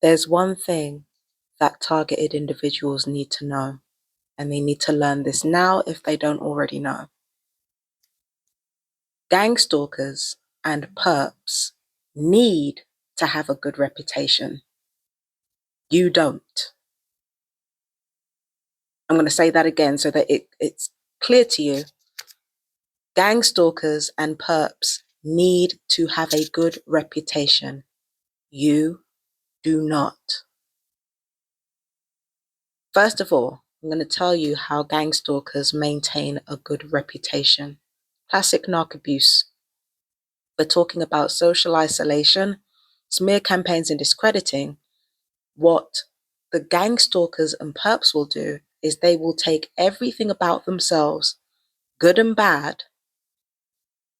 There's one thing that targeted individuals need to know, and they need to learn this now if they don't already know. Gang stalkers and perps need to have a good reputation. You don't. I'm going to say that again so that it's clear to you. Gang stalkers and perps need to have a good reputation. You do not. First of all, I'm going to tell you how gang stalkers maintain a good reputation. Classic narc abuse. We're talking about social isolation, smear campaigns, and discrediting. What the gang stalkers and perps will do is they will take everything about themselves, good and bad,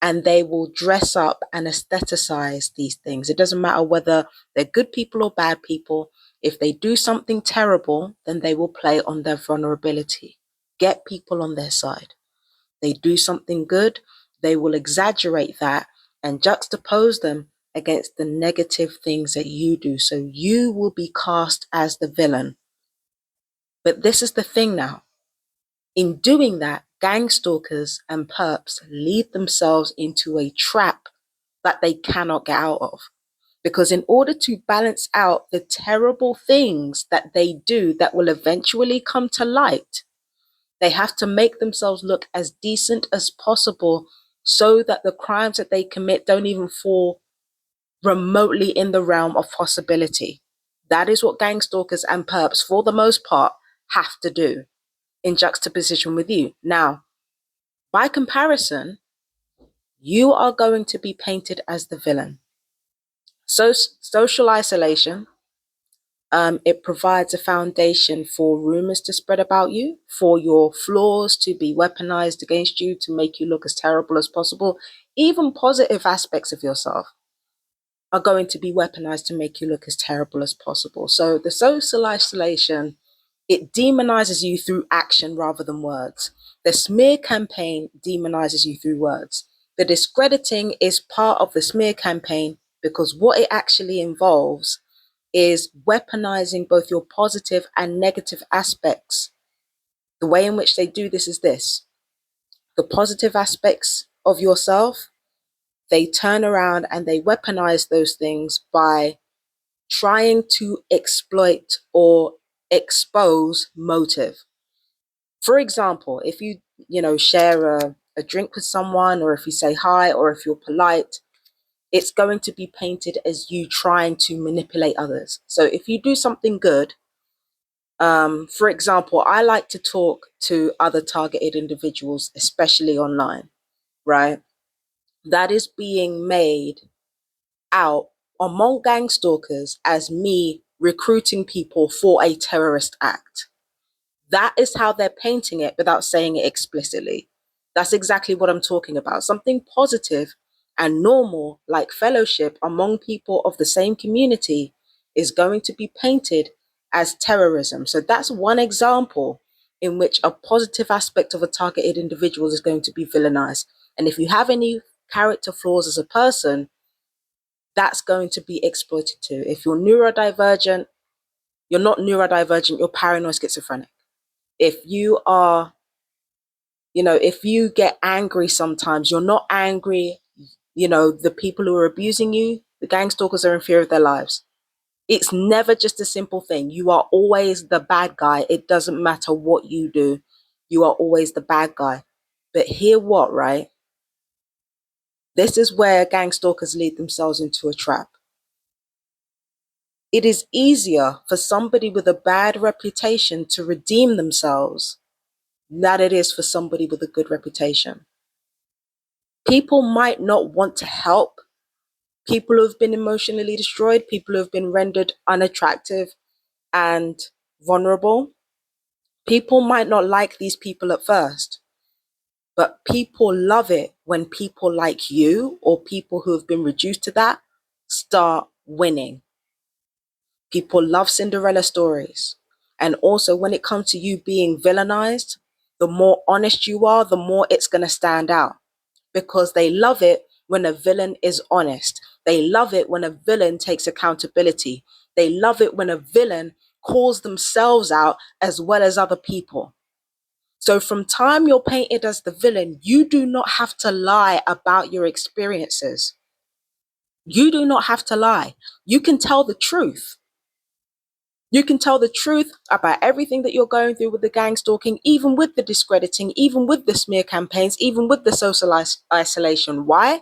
and they will dress up and aestheticize these things. It doesn't matter whether they're good people or bad people. If they do something terrible, then they will play on their vulnerability, get people on their side. They do something good, they will exaggerate that and juxtapose them against the negative things that you do. So you will be cast as the villain. But this is the thing now. In doing that, gang stalkers and perps lead themselves into a trap that they cannot get out of. Because in order to balance out the terrible things that they do that will eventually come to light, they have to make themselves look as decent as possible so that the crimes that they commit don't even fall remotely in the realm of possibility. That is what gang stalkers and perps, for the most part, have to do in juxtaposition with you. Now, by comparison, you are going to be painted as the villain. So social isolation, it provides a foundation for rumors to spread about you, for your flaws to be weaponized against you to make you look as terrible as possible. Even positive aspects of yourself are going to be weaponized to make you look as terrible as possible. So the social isolation, it demonizes you through action rather than words. The smear campaign demonizes you through words. The discrediting is part of the smear campaign because what it actually involves is weaponizing both your positive and negative aspects. The way in which they do this is this. The positive aspects of yourself, they turn around and they weaponize those things by trying to exploit or expose motive. For example, if you share a drink with someone, or if you say hi, or if you're polite, it's going to be painted as you trying to manipulate others. So if you do something good, for example, I like to talk to other targeted individuals, especially online, right? That is being made out among gang stalkers as me recruiting people for a terrorist act. That is how they're painting it without saying it explicitly. That's exactly what I'm talking about. Something positive and normal, like fellowship among people of the same community, is going to be painted as terrorism. So that's one example in which a positive aspect of a targeted individual is going to be villainized. And if you have any character flaws as a person, that's going to be exploited too. If you're neurodivergent, you're not neurodivergent, you're paranoid schizophrenic. If you are, if you get angry sometimes, you're not angry, the people who are abusing you, the gang stalkers are in fear of their lives. It's never just a simple thing. You are always the bad guy. It doesn't matter what you do. You are always the bad guy. But hear what, right? This is where gang stalkers lead themselves into a trap. It is easier for somebody with a bad reputation to redeem themselves than it is for somebody with a good reputation. People might not want to help people who have been emotionally destroyed, people who have been rendered unattractive and vulnerable. People might not like these people at first, but people love it when people like you or people who have been reduced to that start winning. People love Cinderella stories. And also when it comes to you being villainized, the more honest you are, the more it's going to stand out. Because they love it when a villain is honest. They love it when a villain takes accountability. They love it when a villain calls themselves out as well as other people. So from time you're painted as the villain, you do not have to lie about your experiences. You do not have to lie. You can tell the truth. You can tell the truth about everything that you're going through with the gang stalking, even with the discrediting, even with the smear campaigns, even with the social isolation. Why?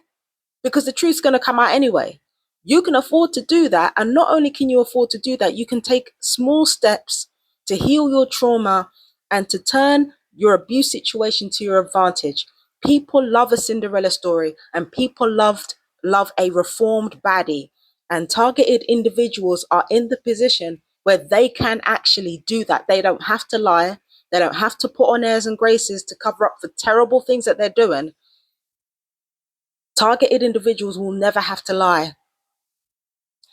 Because the truth's going to come out anyway. You can afford to do that. And not only can you afford to do that, you can take small steps to heal your trauma and to turn your abuse situation to your advantage. People love a Cinderella story, and people love a reformed baddie. And targeted individuals are in the position where they can actually do that. They don't have to lie. They don't have to put on airs and graces to cover up the terrible things that they're doing. Targeted individuals will never have to lie.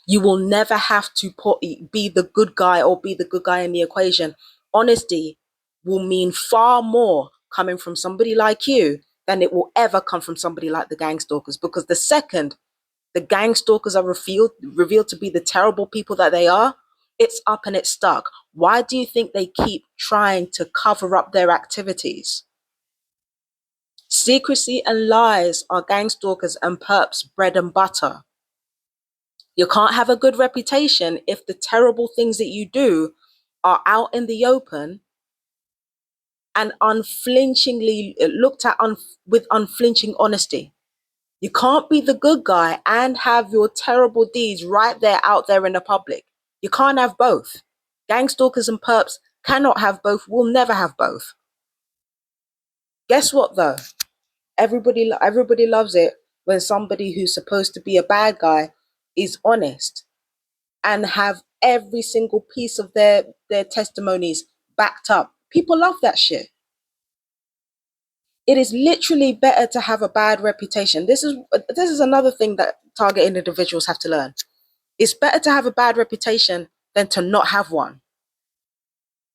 You will never have to be the good guy or be the good guy in the equation. Honesty will mean far more coming from somebody like you than it will ever come from somebody like the gang stalkers. Because the second the gang stalkers are revealed to be the terrible people that they are, it's up and it's stuck. Why do you think they keep trying to cover up their activities? Secrecy and lies are gang stalkers and perps' bread and butter. You can't have a good reputation if the terrible things that you do are out in the open and unflinchingly looked at with unflinching honesty. You can't be the good guy and have your terrible deeds right there out there in the public. You can't have both. Gang stalkers and perps cannot have both, will never have both. Guess what though? Everybody loves it when somebody who's supposed to be a bad guy is honest and have every single piece of their testimonies backed up. People love that shit. It is literally better to have a bad reputation. This is another thing that targeted individuals have to learn. It's better to have a bad reputation than to not have one.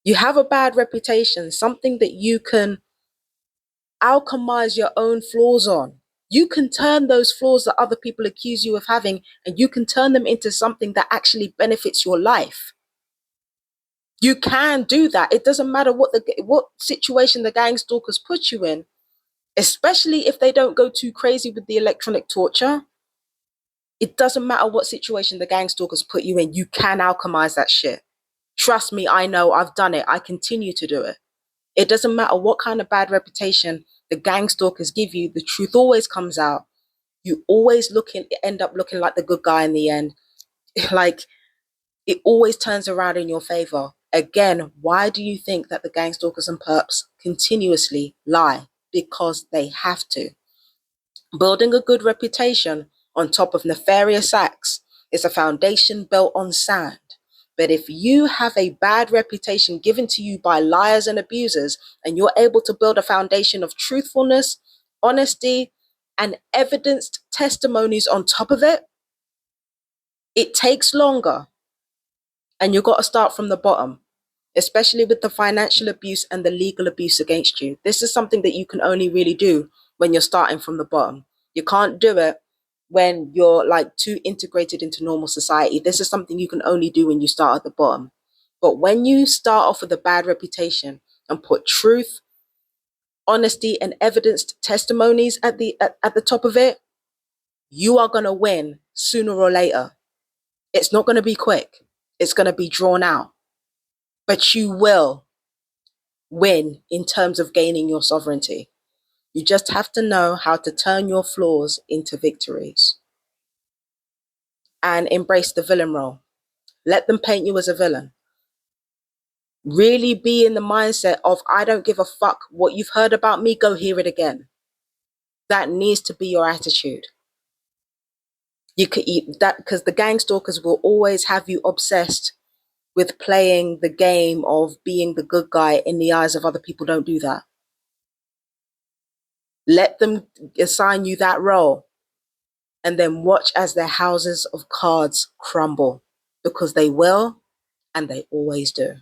You have a bad reputation, something that you can alchemize your own flaws on. You can turn those flaws that other people accuse you of having, and you can turn them into something that actually benefits your life. You can do that. It doesn't matter what situation the gang stalkers put you in, especially if they don't go too crazy with the electronic torture. It doesn't matter what situation the gang stalkers put you in. You can alchemize that shit. Trust me, I know. I've done it. I continue to do it. It doesn't matter what kind of bad reputation the gang stalkers give you. The truth always comes out. You always end up looking like the good guy in the end. Like, it always turns around in your favor. Again, why do you think that the gang stalkers and perps continuously lie? Because they have to. Building a good reputation on top of nefarious acts is a foundation built on sand. But if you have a bad reputation given to you by liars and abusers, and you're able to build a foundation of truthfulness, honesty, and evidenced testimonies on top of it, it takes longer. And you've got to start from the bottom, especially with the financial abuse and the legal abuse against you. This is something that you can only really do when you're starting from the bottom. You can't do it when you're like too integrated into normal society. This is something you can only do when you start at the bottom. But when you start off with a bad reputation and put truth, honesty, and evidenced testimonies at the top of it, you are going to win sooner or later. It's not going to be quick. It's going to be drawn out. But you will win in terms of gaining your sovereignty. You just have to know how to turn your flaws into victories and embrace the villain role. Let them paint you as a villain. Really be in the mindset of, I don't give a fuck what you've heard about me, go hear it again. That needs to be your attitude. You could eat that, because the gang stalkers will always have you obsessed with playing the game of being the good guy in the eyes of other people. Don't do that. Let them assign you that role, and then watch as their houses of cards crumble, because they will, and they always do.